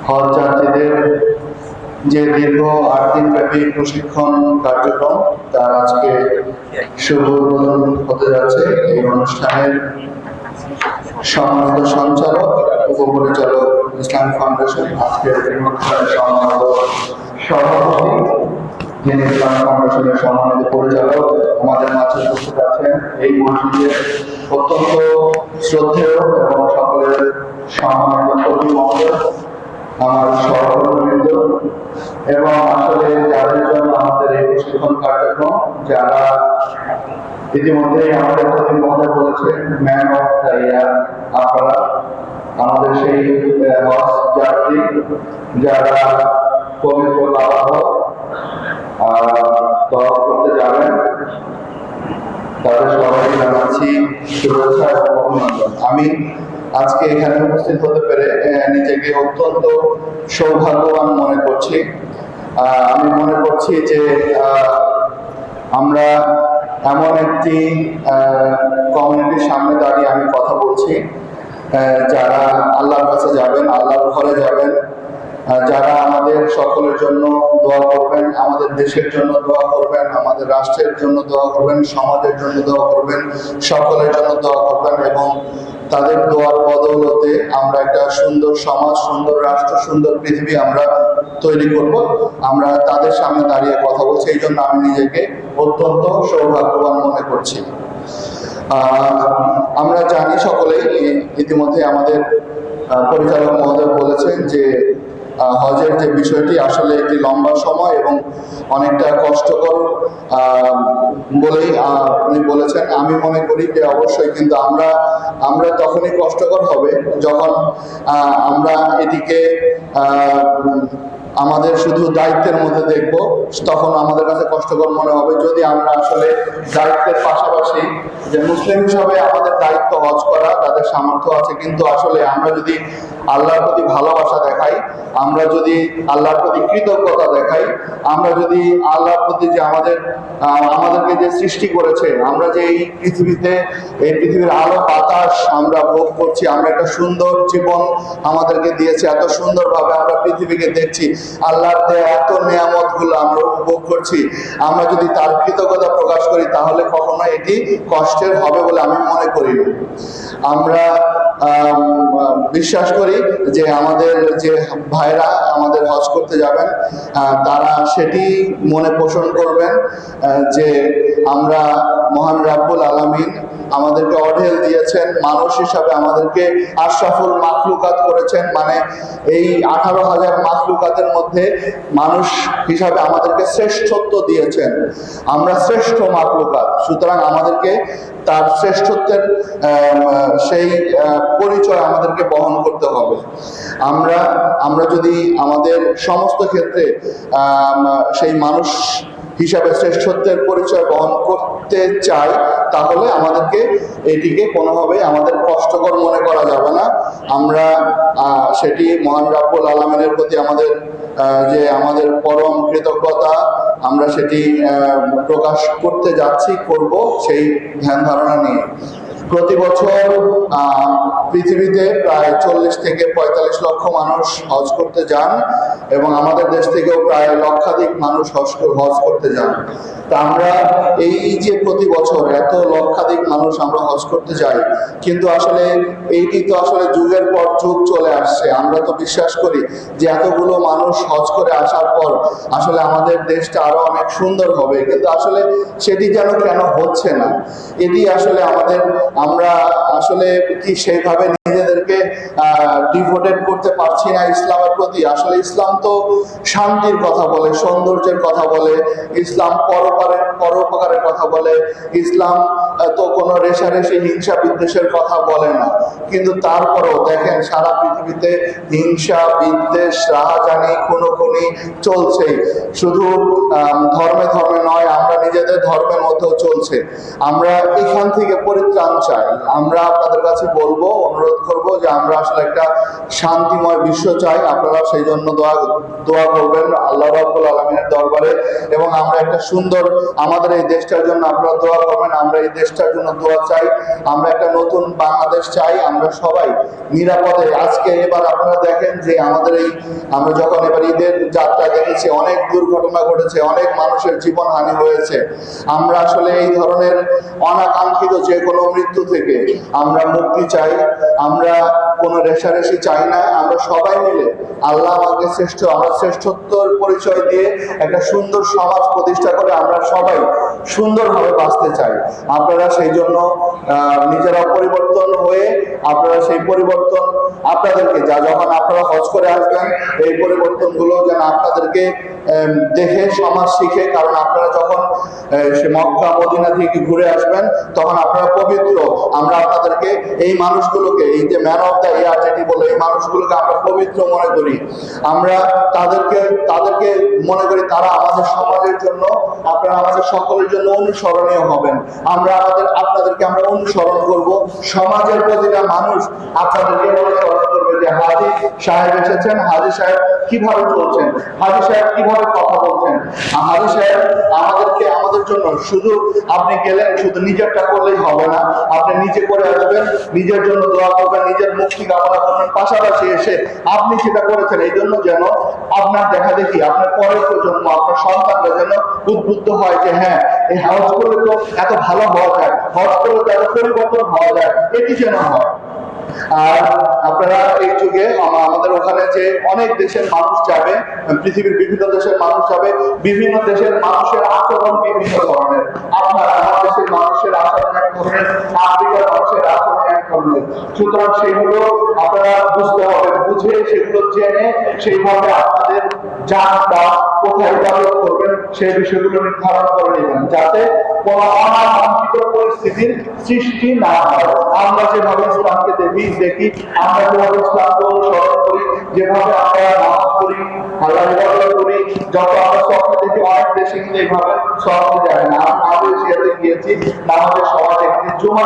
হজ যাত্রীদের যে দীর্ঘ 8 দিন ব্যাপী প্রশিক্ষণ কার্যক্রম তার আজকে শুভ উদ্বোধন হতে যাচ্ছে। এই অনুষ্ঠানের সম্মানিত সঞ্চালক উপপরিচালক ইসলামিক ফাউন্ডেশন, আজকের অনুষ্ঠানের সম্মানিত সভাপতি যিনি ইসলামিক ফাউন্ডেশনের সম্মানিত পরিচালক আমাদের মাঝে উপস্থিত আছেন। এই মসজিদের অত্যন্ত শ্রদ্ধেয় এবং সকলের সম্মানিত প্রতিমন্ত্রী আমার সহকর্মীবৃন্দ এবং আসলে যাদের জন্য আমাদের এই প্রশিক্ষণ কার্যক্রম, যারা ইতিমধ্যে আমাদের প্রতি মহোদয় বলেছেন ম্যান অফ দ্য ইয়ার, আপনারা আমাদের সেই হজ যাত্রী যারা পবিত্র কাবা তওয়াফ করতে যাবেন, তাদের সবাই জানাচ্ছি শুভেচ্ছা এবং অভিনন্দন। আমি আজকে এখানে উপস্থিত হতে পেরে নিজেকে অত্যন্ত সৌভাগ্যবান মনে করছি। আমি মনে করছি যে আমরা এমন একটি কমিউনিটির সামনে দাঁড়িয়ে আমি কথা বলছি যারা আল্লাহর কাছে যাবেন, আল্লাহর ঘরে যাবেন, যারা আমাদের সকলের জন্য দোয়া করবেন, আমাদের দেশের জন্য দোয়া করবেন, আমাদের রাষ্ট্রের জন্য দোয়া করবেন, সমাজের জন্য দোয়া করবেন, সকলের জন্য দোয়া করবেন এবং তাদের দোয়ার বদৌলতে আমরা একটা সুন্দর সমাজ, সুন্দর রাষ্ট্র, সুন্দর পৃথিবী আমরা তৈরি করব। আমরা তাদের সামনে দাঁড়িয়ে কথা বলছি, এই জন্য আমি নিজেকে অত্যন্ত সৌভাগ্যবান মনে করছি। আমরা জানি সকলেই, ইতিমধ্যে আমাদের পরিচালক মহোদয় বলেছেন যে হজের যে বিষয়টি আসলে একটি লম্বা সময় এবং অনেকটা কষ্টকর বলেই উনি বলেছেন। আমি মনে করি যে অবশ্যই, কিন্তু আমরা তখনই কষ্টকর হবে যখন আমরা এটিকে আমাদের শুধু দায়িত্বের মধ্যে দেখব, তখন আমাদের কাছে কষ্টকর মনে হবে। যদি আমরা আসলে দায়িত্বের পাশাপাশি, যে মুসলিম হিসাবে আমাদের দায়িত্ব হজ করা, তাদের সামর্থ্য আছে, কিন্তু আসলে আমরা যদি আল্লাহর প্রতি ভালোবাসা দেখাই, আমরা যদি আল্লাহর প্রতি কৃতজ্ঞতা দেখাই, আমরা যদি আল্লাহর প্রতি যে আমাদেরকে যে সৃষ্টি করেছে, আমরা যে এই পৃথিবীর আলো বাতাস আমরা ভোগ করছি, আমরা একটা সুন্দর জীবন আমাদেরকে দিয়েছে, এত সুন্দরভাবে আমরা পৃথিবীকে দেখছি, আল্লাহর দেয়া এত নিয়ামত গুলো আমরা উপভোগ করছি, আমরা যদি তার কৃতজ্ঞতা প্রকাশ করি তাহলে কখনো এটি কষ্টের হবে বলে আমি মনে করি না। আমরা বিশ্বাস করি যে আমাদের যে ভাইরা আমাদের হজ করতে যাবেন, তারা সেটি মনে পোষণ করবেন যে আমরা মহান রাব্বুল আলামিন আমাদেরকে অঢেল দিয়েছেন, মানুষ হিসাবে আমাদেরকে আশরাফুল মাখলুকাত করেছেন, মানে এই 18,000 মাখলুকাতের মধ্যে মানুষ হিসাবে আমাদেরকে শ্রেষ্ঠত্ব দিয়েছেন। আমরা শ্রেষ্ঠ মাখলুকাত, সুতরাং আমাদেরকে তার শ্রেষ্ঠত্বের সেই পরিচয় আমাদেরকে বহন করতে হবে। আমরা যদি আমাদের সমস্ত ক্ষেত্রে সেই মানুষ হিসাবে শ্রেষ্ঠত্বের পরিচয় বহন করতে চাই, তাহলে আমাদেরকে এটিকে কোনোভাবেই আমাদের কষ্টকর মনে করা যাবে না। আমরা সেটি মহান রাব্বুল আলামিনের প্রতি আমাদের পরম কৃতজ্ঞতা, আমরা সেটি প্রকাশ করতে যাচ্ছি, করব সেই ধ্যান ধারণা নিয়ে। প্রতি বছর পৃথিবীতে প্রায় 40 থেকে 45 লক্ষ মানুষ হজ করতে যান এবং আমাদের দেশ থেকেও প্রায় লক্ষাধিক মানুষ হজ করতে যান। তা আমরা এই যে প্রতি বছর এত লক্ষাধিক মানুষ আমরা হজ করতে যাই, কিন্তু আসলে এইটি তো আসলে যুগের পর যুগ চলে আসছে। আমরা তো বিশ্বাস করি যে এতগুলো মানুষ হজ করে আসার পর আসলে আমাদের দেশটা আরো অনেক সুন্দর হবে, কিন্তু আসলে সেটি যেন কেন হচ্ছে না। এটি আসলে আমরা আসলে কি সেইভাবে নিজেদেরকে ডিভোটেড করতে পারছি না ইসলামের প্রতি। আসলে ইসলাম তো শান্তির কথা বলে, সৌন্দর্যের কথা বলে, ইসলাম পরোপকারের কথা বলে, ইসলাম তো কোনো রেষারেষি হিংসা বিদ্বেষের কথা বলে না। কিন্তু তারপরেও দেখেন সারা পৃথিবীতে হিংসা বিদ্বেষ রাহাজানি খুনোখুনি চলছেই। শুধু ধর্মে নয়, আমরা নিজেদের ধর্মের মধ্যেও চলছে। আমরা এখান থেকে পরিত্রাণ চাই। আমরা আপনাদের কাছে বলবো, অনুরোধ করব যে আমরা আসলে একটা শান্তিময় বিশ্ব চাই। আপনারা সেই জন্য দোয়া করবেন আল্লাহ রাব্বুল আলামিনের দরবারে, এবং আমরা একটা সুন্দর আমাদের এই দেশটার জন্য আপনারা দোয়া করবেন। আমরা এই দেশটার জন্য দোয়া চাই, আমরা একটা নতুন বাংলাদেশ চাই, আমরা সবাই নিরাপদে। আজকে এবার আপনারা দেখেন যে আমাদের এই আমরা যখন এবার ঈদের যাত্রা দেখেছি, অনেক দুর্ঘটনা ঘটেছে, অনেক মানুষের জীবন হানি হয়েছে। আমরা আসলে এই ধরনের অনাকাঙ্ক্ষিত যে কোনো মৃত্যু থেকে আমরা মুক্তি চাই, আমরা কোনো রেশারেশি চাই না। আমরা সবাই মিলে আল্লাহ আমাকে আমরা শ্রেষ্ঠত্বর পরিচয় দিয়ে একটা সুন্দর সমাজ প্রতিষ্ঠা করে আমরা সবাই সুন্দরভাবে বাঁচতে চাই। আপনারা সেই জন্য নিজেরা পরিবর্তন হয়ে আপনারা সেই পরিবর্তন আপনাদেরকে যখন আপনারা হজ করে আসবেন, এই পরিবর্তনগুলো যেন আপনাদেরকে দেখে সমাজ শিখে। কারণ আপনারা যখন সে মক্কা মদিনা থেকে ঘুরে আসবেন তখন আপনারা পবিত্র। আমরা আপনাদেরকে এই মানুষগুলোকে, এই যে ম্যান অফ দ্য ইয়ার যেটি বলে, এই মানুষগুলোকে আমরা পবিত্র মনে করি। আমরা তাদেরকে মনে করি তারা আমাদের সমাজের জন্য, আপনারা আমাদের সকলের জন্য অনুসরণীয় হবেন। আপনাদেরকে আমরা অনুসরণ করব। সমাজের প্রতিটা মানুষ আপনাদেরকে অনুসরণ করবে যে হাজী সাহেব এসেছেন, হাজী সাহেব কিভাবে চলছেন, হাজী সাহেব কিভাবে কথা বলছেন। হাজী সাহেব আমাদের জন্য শুধু আপনি গেলেন, শুধু নিজেরটা করলেই হবে না, আপনি নিজে করে আসবেন, নিজের জন্য দোয়া করবেন, নিজের মুক্তি কামনা করবেন, পাশাপাশি এসে আপনি যেটা করেছেন এই জন্য যেন আপনার দেখা দেখি আপনার পরের প্রজন্ম, আপনার সন্তানরা যেন উদ্বুদ্ধ হয় যে হ্যাঁ, এই হজ করলে তো এত ভালো হওয়া যায়, হজ করলে তো এত পরিবর্তন হওয়া যায়, এটি যেন হয়। আর আপনারা এই যুগে আমাদের ওখানে যে অনেক দেশের মানুষ যাবে, পৃথিবীর বিভিন্ন দেশের মানুষ যাবে, বিভিন্ন দেশের মানুষের আচরণ বিভিন্ন ধরনের। আমার দেশের মানুষের আচরণ এক ধরনের, আফ্রিকার মানুষের আচরণ এক ধরনের। সুতরাং সেগুলো আপনারা বুঝতে হবে, বুঝে সেগুলো জেনে সেইভাবে আপনাদের যানটা কোথায় ইবাদত করবেন সেই বিষয়গুলো নির্ধারণ করে নেবেন, যাতে কোনো অনাকাঙ্ক্ষিত পরিস্থিতির সৃষ্টি না হয়। আমরা যেভাবে ইসলামকে দেখি, আমরা যেভাবে ইসলামকে অনুসরণ করি, যেভাবে আমরা নামাজ পড়ি, আল্লাহ ইবাদত করি, যত আমরা স্বপ্ন দেখি, অনেক দেশে কিন্তু এইভাবে স্বপ্ন দেখে না। আমি মালয়েশিয়াতে গিয়েছি, নামাজের সময় দেখি জুমা